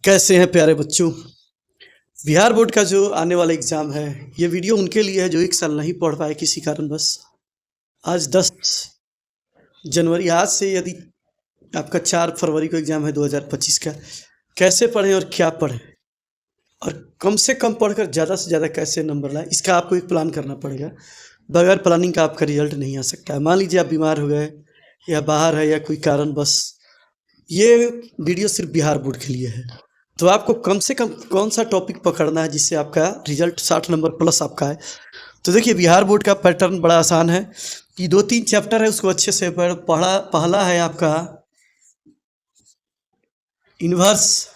कैसे हैं प्यारे बच्चों। बिहार बोर्ड का जो आने वाला एग्ज़ाम है, ये वीडियो उनके लिए है जो एक साल नहीं पढ़ पाए किसी कारणवश। आज 10 जनवरी, आज से यदि आपका 4 फरवरी को एग्ज़ाम है 2025 का, कैसे पढ़ें और क्या पढ़ें और कम से कम पढ़कर ज़्यादा से ज़्यादा कैसे नंबर लाएं, इसका आपको एक प्लान करना पड़ेगा। बगैर प्लानिंग का आपका रिजल्ट नहीं आ सकता है। मान लीजिए आप बीमार हो गए या बाहर है या कोई कारणवश, ये वीडियो सिर्फ बिहार बोर्ड के लिए है। तो आपको कम से कम कौन सा टॉपिक पकड़ना है जिससे आपका रिजल्ट 60 नंबर प्लस आपका है। तो देखिए, बिहार बोर्ड का पैटर्न बड़ा आसान है कि 2-3 चैप्टर है, उसको अच्छे से पढ़ा। पहला है आपका inverse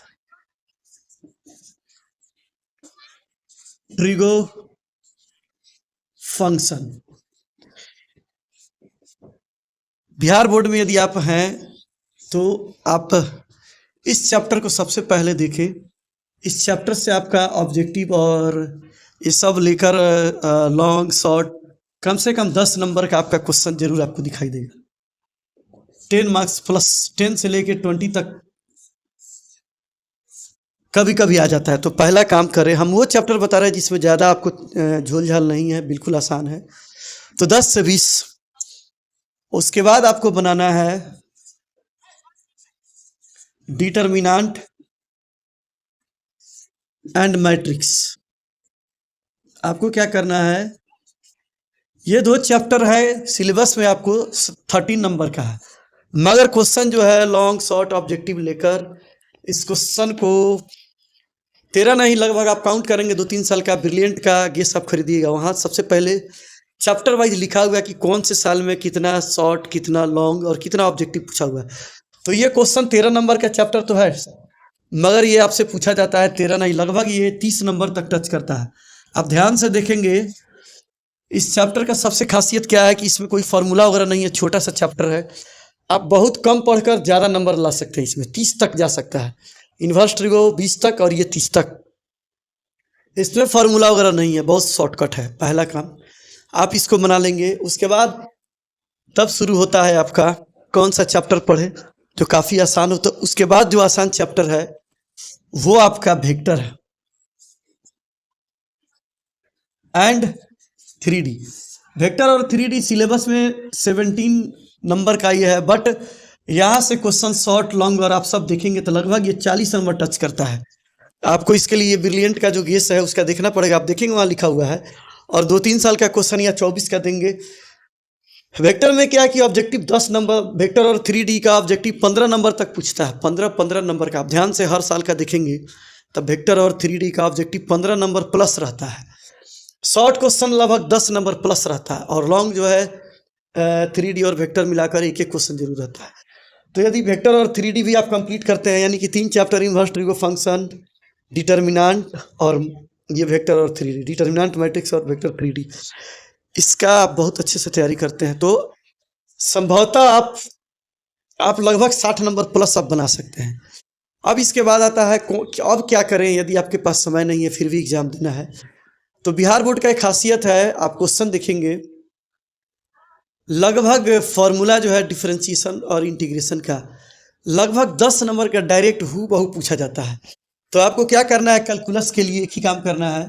trigo function. Bihar board में यदि आप हैं तो आप इस चैप्टर को सबसे पहले देखें। इस चैप्टर से आपका ऑब्जेक्टिव और ये सब लेकर लॉन्ग शॉर्ट कम से कम 10 नंबर का आपका क्वेश्चन जरूर आपको दिखाई देगा। 10 मार्क्स प्लस 10 से लेके 20 तक कभी कभी आ जाता है। तो पहला काम करें, हम वो चैप्टर बता रहे हैं जिसमें ज़्यादा आपको झोल झाल नहीं है, बिल्कुल आसान है। तो 10 से 20। उसके बाद आपको बनाना है डिटर्मिनेंट एंड मैट्रिक्स। आपको क्या करना है, ये 2 चैप्टर है, सिलेबस में आपको 13 नंबर का है, मगर क्वेश्चन जो है लॉन्ग शॉर्ट ऑब्जेक्टिव लेकर इस क्वेश्चन को 13 नहीं, लगभग आप काउंट करेंगे 2-3 साल का ब्रिलियंट का गेस आप खरीदिएगा। वहाँ सबसे पहले चैप्टर वाइज लिखा हुआ है कि कौन से साल में कितना शॉर्ट, कितना लॉन्ग और कितना ऑब्जेक्टिव पूछा हुआ है। तो ये क्वेश्चन 13 नंबर का चैप्टर तो है, मगर ये आपसे पूछा जाता है 13 नहीं, लगभग ये 30 नंबर तक टच करता है। आप ध्यान से देखेंगे, इस चैप्टर का सबसे खासियत क्या है कि इसमें कोई फार्मूला वगैरह नहीं है, छोटा सा चैप्टर है। आप बहुत कम पढ़कर ज़्यादा नंबर ला सकते हैं, इसमें 30 तक जा सकता है। इन्वर्स ट्रिगो 20 तक और ये 30 तक। इसमें फार्मूला वगैरह नहीं है, बहुत शॉर्टकट है। पहला काम आप इसको बना लेंगे, उसके बाद तब शुरू होता है आपका कौन सा चैप्टर पढ़े जो काफ़ी आसान हो। तो उसके बाद जो आसान चैप्टर है वो आपका वेक्टर है एंड 3D। वेक्टर और 3D सिलेबस में 17 नंबर का ये है, बट यहाँ से क्वेश्चन शॉर्ट लॉन्ग और आप सब देखेंगे तो लगभग ये 40 नंबर टच करता है। आपको इसके लिए ब्रिलियंट का जो गेस है उसका देखना पड़ेगा। आप देखेंगे वहाँ लिखा हुआ है, और 2-3 साल का क्वेश्चन या 24 का देंगे। वेक्टर में क्या है कि ऑब्जेक्टिव 10 नंबर, वेक्टर और 3D का ऑब्जेक्टिव 15 नंबर तक पूछता है। 15 नंबर का आप ध्यान से हर साल का देखेंगे तब वेक्टर और 3D का ऑब्जेक्टिव 15 नंबर प्लस रहता है। शॉर्ट क्वेश्चन लगभग 10 नंबर प्लस रहता है, और लॉन्ग जो है 3D और वेक्टर मिलाकर एक एक क्वेश्चन जरूर रहता है। तो यदि वेक्टर और 3D भी आप कंप्लीट करते हैं, यानी कि 3 chapter inverse trigo function, determinant और ये वेक्टर और 3D, डिटर्मिनेंट मैट्रिक्स और वेक्टर 3D, इसका आप बहुत अच्छे से तैयारी करते हैं तो संभवतः आप लगभग 60 नंबर प्लस आप बना सकते हैं। अब इसके बाद आता है अब क्या करें यदि आपके पास समय नहीं है फिर भी एग्जाम देना है। तो बिहार बोर्ड का एक खासियत है, आप क्वेश्चन देखेंगे लगभग फॉर्मूला जो है डिफरेंशिएशन और इंटीग्रेशन का लगभग 10 नंबर का डायरेक्ट हूबहू पूछा जाता है। तो आपको क्या करना है, कैलकुलस के लिए एक ही काम करना है।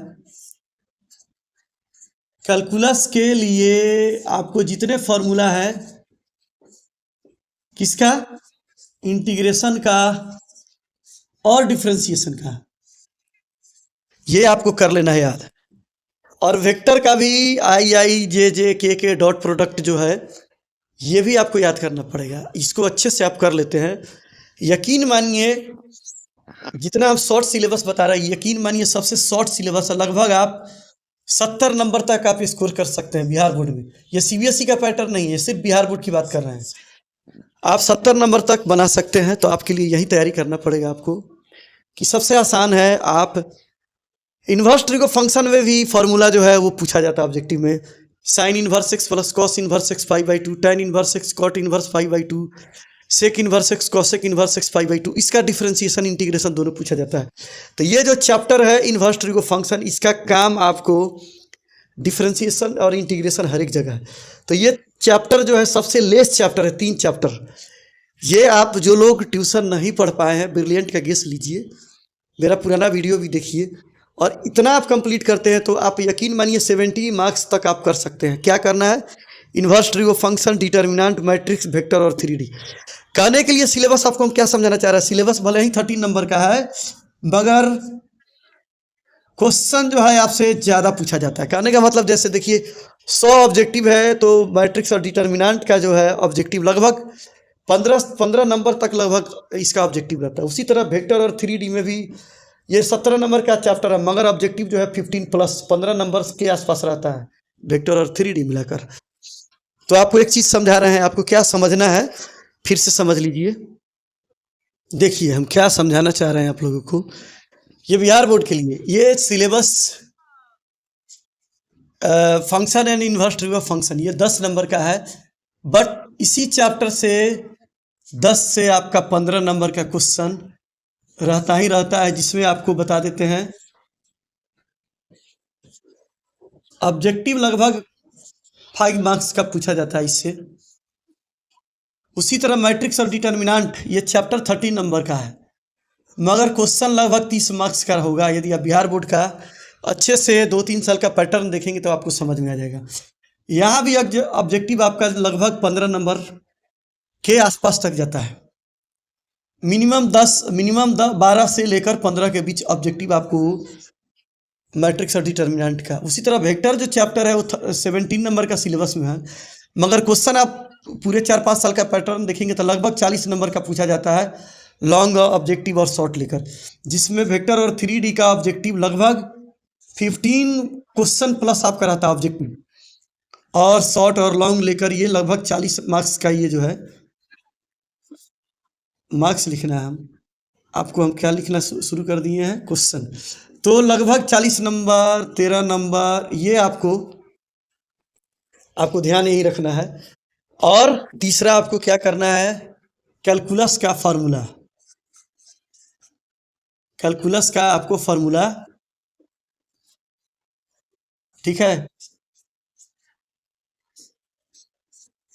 कैलकुलस के लिए आपको जितने फॉर्मूला है, किसका, इंटीग्रेशन का और डिफरेंशिएशन का, ये आपको कर लेना है याद। और वेक्टर का भी I, J, K dot product जो है ये भी आपको याद करना पड़ेगा। इसको अच्छे से आप कर लेते हैं, यकीन मानिए जितना आप शॉर्ट सिलेबस बता रहे हैं, यकीन मानिए सबसे शॉर्ट सिलेबस है। लगभग आप 70 नंबर तक आप स्कोर कर सकते हैं बिहार बोर्ड में। ये CBSE का पैटर्न नहीं है, सिर्फ बिहार बोर्ड की बात कर रहे हैं। आप 70 नंबर तक बना सकते हैं। तो आपके लिए यही तैयारी करना पड़ेगा आपको कि सबसे आसान है। आप इन्वर्स ट्रिगो फंक्शन में भी फॉर्मूला जो है वो पूछा जाता है ऑब्जेक्टिव में, sine inverse x plus cos inverse x 5/2, tan inverse x cot inverse 5/2, sec inverse x cosec inverse x 5/2, इसका डिफरेंशिएशन इंटीग्रेशन दोनों पूछा जाता है। तो ये जो चैप्टर है इन्वर्स ट्रिगो फंक्शन, इसका काम आपको डिफरेंशिएशन और इंटीग्रेशन हर एक जगह है। तो ये चैप्टर जो है सबसे लेस चैप्टर है, 3 चैप्टर। ये आप जो लोग ट्यूशन नहीं पढ़ पाए हैं, ब्रिलियंट का गेस लीजिए, मेरा पुराना वीडियो भी देखिए, और इतना आप कंप्लीट करते हैं तो आप यकीन मानिए 70 मार्क्स तक आप कर सकते हैं। क्या करना है? Inverse tree function, determinant, matrix, vector और 3D। कहने के लिए सिलेबस आपको हम क्या समझाना चाह रहे हैं, सिलेबस भले ही 13 नंबर का है मगर क्वेश्चन जो है आपसे ज़्यादा पूछा जाता है। कहने का मतलब जैसे देखिए 100 ऑब्जेक्टिव है तो मैट्रिक्स और डिटर्मिनेंट का जो है ऑब्जेक्टिव लगभग 15 नंबर तक लगभग इसका ऑब्जेक्टिव रहता है। उसी तरह वेक्टर और 3D में भी ये 17 नंबर का चैप्टर है मगर ऑब्जेक्टिव जो है 15 प्लस 15 नंबर के आसपास रहता है वेक्टर और 3D मिलाकर। तो आपको एक चीज़ समझा रहे हैं, आपको क्या समझना है फिर से समझ लीजिए। देखिए हम क्या समझाना चाह रहे हैं आप लोगों को। ये बिहार बोर्ड के लिए ये syllabus function and inverse tree function ये 10 नंबर का है, बट इसी चैप्टर से 10 से आपका 15 नंबर का क्वेश्चन रहता ही रहता है, जिसमें आपको बता देते हैं ऑब्जेक्टिव लगभग 5 मार्क्स का पूछा जाता है इससे। उसी तरह मैट्रिक्स और डिटर्मिनेंट ये चैप्टर 13 नंबर का है मगर क्वेश्चन लगभग 30 मार्क्स का होगा। यदि आप बिहार बोर्ड का अच्छे से 2-3 साल का पैटर्न देखेंगे तो आपको समझ में आ जाएगा। यहाँ भी ऑब्जेक्टिव आपका लगभग 15 नंबर के आसपास तक जाता है। मिनिमम 12 से लेकर 15 के बीच ऑब्जेक्टिव आपको मैट्रिक्स और डिटर्मिनेंट का। उसी तरह वेक्टर जो चैप्टर है वो 17 नंबर का सिलेबस में है मगर क्वेश्चन आप पूरे 4-5 साल का पैटर्न देखेंगे तो लगभग 40 नंबर का पूछा जाता है, लॉन्ग ऑब्जेक्टिव और शॉर्ट लेकर, जिसमें वेक्टर और 3D का ऑब्जेक्टिव लगभग 15 क्वेश्चन प्लस आपका रहता है ऑब्जेक्टिव, और शॉर्ट और लॉन्ग लेकर ये लगभग 40 मार्क्स का ये जो है मार्क्स लिखना है। हम क्या लिखना शुरू कर दिए हैं, क्वेश्चन। तो लगभग 40 नंबर 13 नंबर ये आपको ध्यान यही रखना है। और तीसरा आपको क्या करना है, कैलकुलस का फार्मूला, कैलकुलस का आपको फार्मूला, ठीक है,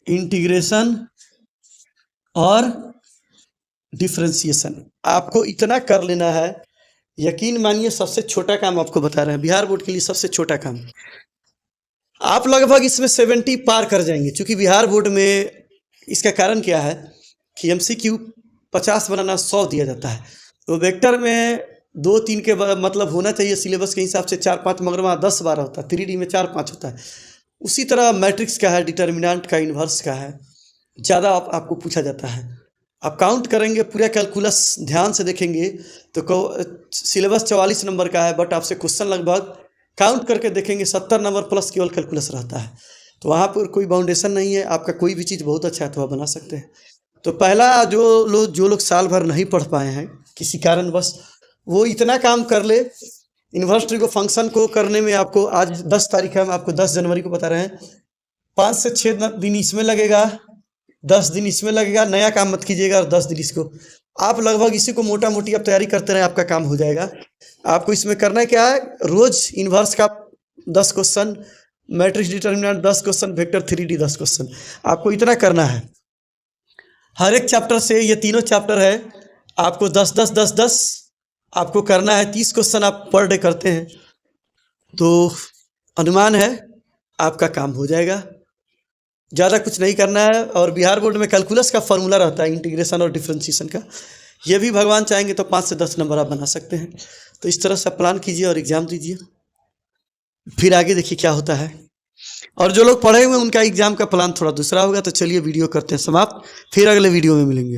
इंटीग्रेशन और डिफरेंशिएशन आपको इतना कर लेना है। यकीन मानिए सबसे छोटा काम आपको बता रहे हैं, बिहार बोर्ड के लिए सबसे छोटा काम। आप लगभग इसमें 70 पार कर जाएंगे, क्योंकि बिहार बोर्ड में इसका कारण क्या है कि MCQ 50 बनाना 100 दिया जाता है। तो वेक्टर में 2-3 के मतलब होना चाहिए सिलेबस के हिसाब से 4-5 मगर वहाँ 10-12 होता है, 3D में 4-5 होता है। उसी तरह मैट्रिक्स का है, डिटर्मिनेंट का, इन्वर्स का है, ज़्यादा आपको पूछा जाता है। आप काउंट करेंगे पूरा कैलकुलस ध्यान से देखेंगे तो सिलेबस 44 नंबर का है बट आपसे क्वेश्चन लगभग काउंट करके देखेंगे 70 नंबर प्लस केवल कैलकुलस रहता है। तो वहाँ पर कोई बाउंडेशन नहीं है, आपका कोई भी चीज़ बहुत अच्छा है तो आप बना सकते हैं। तो पहला जो लोग साल भर नहीं पढ़ पाए हैं किसी कारणवश, वो इतना काम कर ले। इन्वर्स ट्री फंक्शन को करने में आपको आज 10 तारीख है, हम आपको 10 जनवरी को बता रहे हैं, 5 से 6 दिन इसमें लगेगा, 10 दिन इसमें लगेगा। नया काम मत कीजिएगा, और 10 दिन इसको आप लगभग इसी को मोटा मोटी आप तैयारी करते रहें, आपका काम हो जाएगा। आपको इसमें करना है क्या है, रोज इन्वर्स का 10 question, matrix determinant 10 question, vector 3D 10 question, आपको इतना करना है। हर एक चैप्टर से, ये तीनों चैप्टर है, आपको 10-10-10-10 आपको करना है। 30 क्वेश्चन आप पर डे करते हैं तो अनुमान है आपका काम हो जाएगा, ज़्यादा कुछ नहीं करना है। और बिहार बोर्ड में कैलकुलस का फार्मूला रहता है, इंटीग्रेशन और डिफरेंशिएशन का, ये भी भगवान चाहेंगे तो 5 से 10 नंबर आप बना सकते हैं। तो इस तरह से प्लान कीजिए और एग्ज़ाम दीजिए, फिर आगे देखिए क्या होता है। और जो लोग पढ़े हुए उनका एग्ज़ाम का प्लान थोड़ा दूसरा होगा। तो चलिए वीडियो करते हैं समाप्त, फिर अगले वीडियो में मिलेंगे।